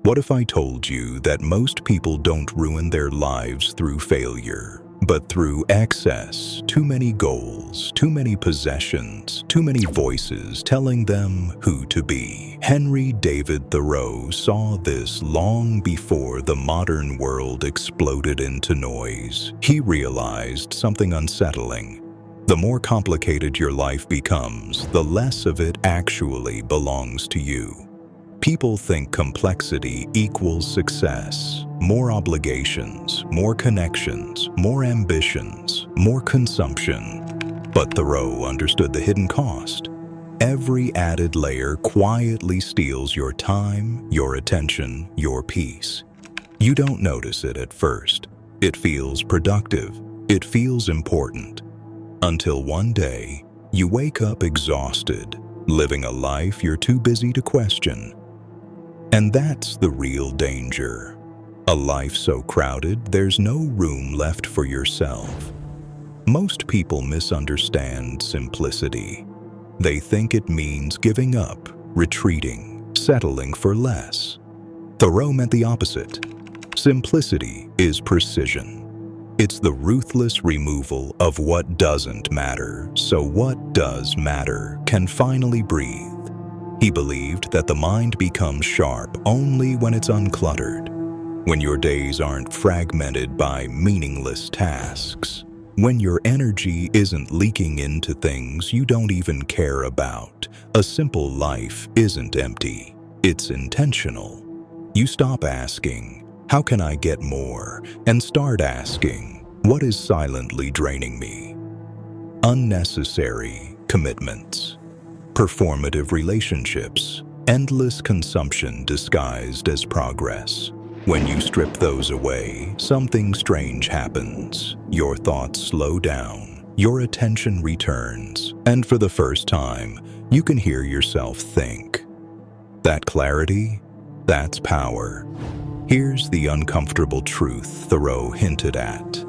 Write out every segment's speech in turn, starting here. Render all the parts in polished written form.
What if I told you that most people don't ruin their lives through failure, but through excess? Too many goals, too many possessions, too many voices telling them who to be. Henry David Thoreau saw this long before the modern world exploded into noise. He realized something unsettling. The more complicated your life becomes, the less of it actually belongs to you. People think complexity equals success. More obligations, more connections, more ambitions, more consumption. But Thoreau understood the hidden cost. Every added layer quietly steals your time, your attention, your peace. You don't notice it at first. It feels productive. It feels important. Until one day, you wake up exhausted, living a life you're too busy to question. And that's the real danger. A life so crowded, there's no room left for yourself. Most people misunderstand simplicity. They think it means giving up, retreating, settling for less. Thoreau meant the opposite. Simplicity is precision. It's the ruthless removal of what doesn't matter, so what does matter can finally breathe. He believed that the mind becomes sharp only when it's uncluttered, when your days aren't fragmented by meaningless tasks, when your energy isn't leaking into things you don't even care about. A simple life isn't empty, it's intentional. You stop asking, "How can I get more?" and start asking, "What is silently draining me?" Unnecessary commitments. Performative relationships, endless consumption disguised as progress. When you strip those away, something strange happens. Your thoughts slow down, your attention returns, and for the first time, you can hear yourself think. That clarity, that's power. Here's the uncomfortable truth Thoreau hinted at.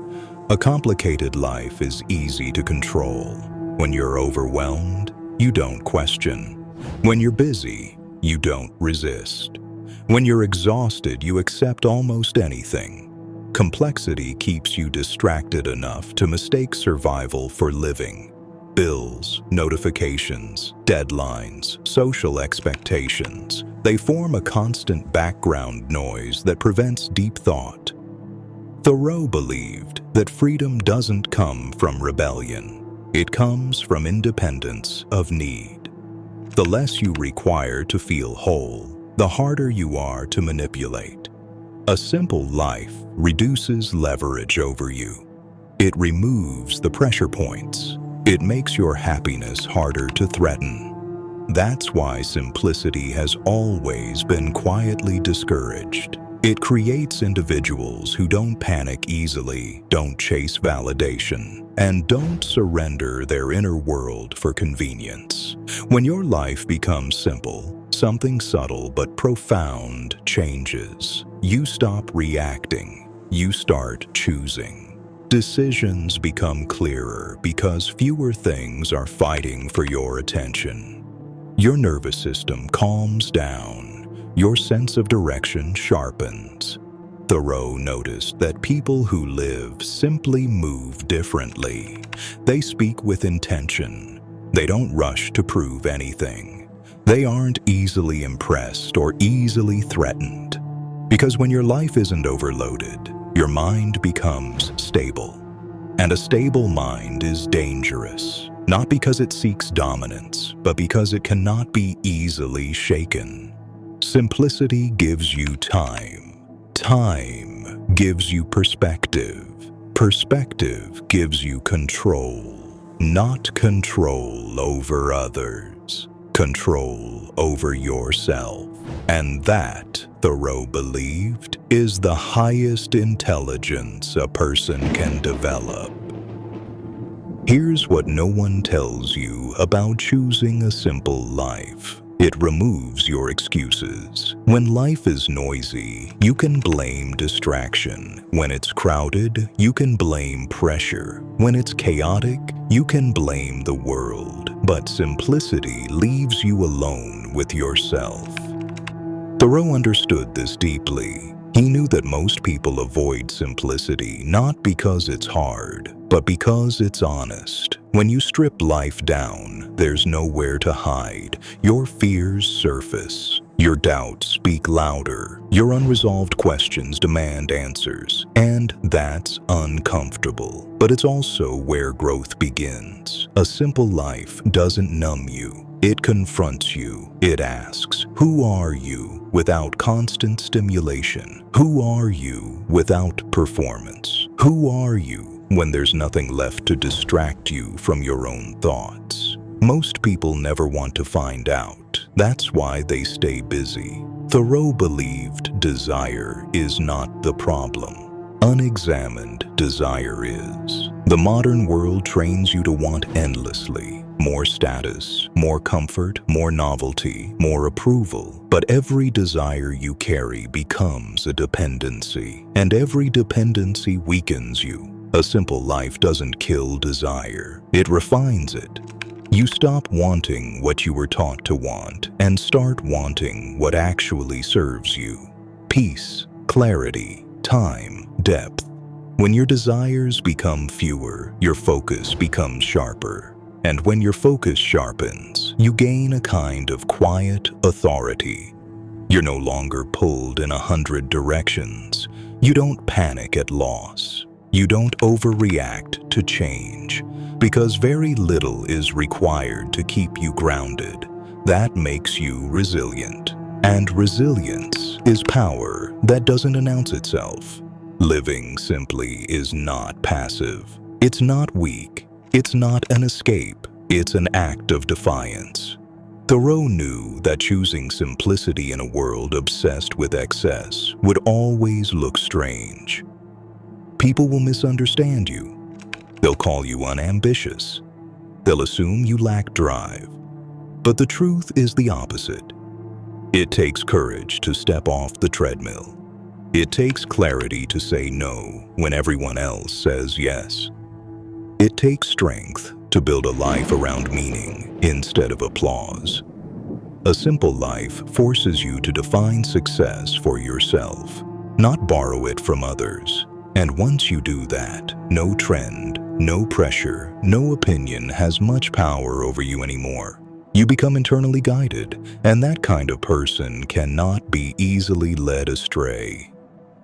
A complicated life is easy to control. When you're overwhelmed, you don't question. When you're busy, you don't resist. When you're exhausted, you accept almost anything. Complexity keeps you distracted enough to mistake survival for living. Bills, notifications, deadlines, social expectations, they form a constant background noise that prevents deep thought. Thoreau believed that freedom doesn't come from rebellion. It comes from independence of need. The less you require to feel whole, the harder you are to manipulate. A simple life reduces leverage over you. It removes the pressure points. It makes your happiness harder to threaten. That's why simplicity has always been quietly discouraged. It creates individuals who don't panic easily, don't chase validation, and don't surrender their inner world for convenience. When your life becomes simple, something subtle but profound changes. You stop reacting. You start choosing. Decisions become clearer because fewer things are fighting for your attention. Your nervous system calms down. Your sense of direction sharpens. Thoreau noticed that people who live simply move differently. They speak with intention. They don't rush to prove anything. They aren't easily impressed or easily threatened. Because when your life isn't overloaded, your mind becomes stable. And a stable mind is dangerous, not because it seeks dominance, but because it cannot be easily shaken. Simplicity gives you time. Time gives you perspective. Perspective gives you control. Not control over others. Control over yourself. And that, Thoreau believed, is the highest intelligence a person can develop. Here's what no one tells you about choosing a simple life. It removes your excuses. When life is noisy, you can blame distraction. When it's crowded, you can blame pressure. When it's chaotic, you can blame the world. But simplicity leaves you alone with yourself. Thoreau understood this deeply. He knew that most people avoid simplicity not because it's hard, but because it's honest. When you strip life down, there's nowhere to hide. Your fears surface. Your doubts speak louder. Your unresolved questions demand answers. And that's uncomfortable. But it's also where growth begins. A simple life doesn't numb you. It confronts you. It asks, who are you without constant stimulation? Who are you without performance? Who are you when there's nothing left to distract you from your own thoughts? Most people never want to find out. That's why they stay busy. Thoreau believed desire is not the problem. Unexamined desire is. The modern world trains you to want endlessly. More status, more comfort, more novelty, more approval. But every desire you carry becomes a dependency, and every dependency weakens you. A simple life doesn't kill desire, it refines it. You stop wanting what you were taught to want and start wanting what actually serves you. Peace, clarity, time, depth. When your desires become fewer, your focus becomes sharper. And when your focus sharpens, you gain a kind of quiet authority. You're no longer pulled in 100 directions. You don't panic at loss. You don't overreact to change, because very little is required to keep you grounded. That makes you resilient. And resilience is power that doesn't announce itself. Living simply is not passive. It's not weak. It's not an escape, it's an act of defiance. Thoreau knew that choosing simplicity in a world obsessed with excess would always look strange. People will misunderstand you. They'll call you unambitious. They'll assume you lack drive. But the truth is the opposite. It takes courage to step off the treadmill. It takes clarity to say no when everyone else says yes. It takes strength to build a life around meaning instead of applause. A simple life forces you to define success for yourself, not borrow it from others. And once you do that, no trend, no pressure, no opinion has much power over you anymore. You become internally guided, and that kind of person cannot be easily led astray.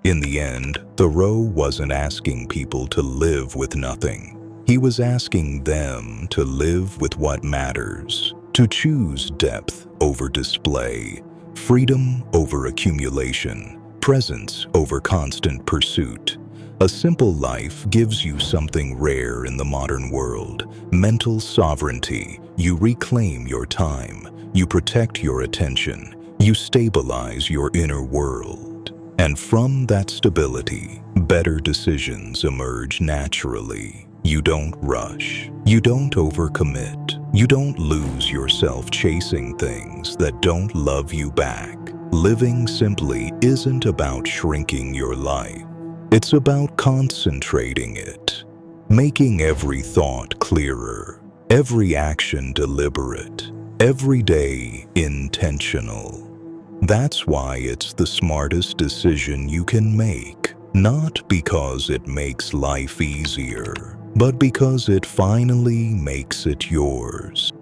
In the end, Thoreau wasn't asking people to live with nothing. He was asking them to live with what matters, to choose depth over display, freedom over accumulation, presence over constant pursuit. A simple life gives you something rare in the modern world: mental sovereignty. You reclaim your time, you protect your attention, you stabilize your inner world. And from that stability, better decisions emerge naturally. You don't rush. You don't overcommit. You don't lose yourself chasing things that don't love you back. Living simply isn't about shrinking your life. It's about concentrating it, making every thought clearer, every action deliberate, every day intentional. That's why it's the smartest decision you can make, not because it makes life easier, but because it finally makes it yours.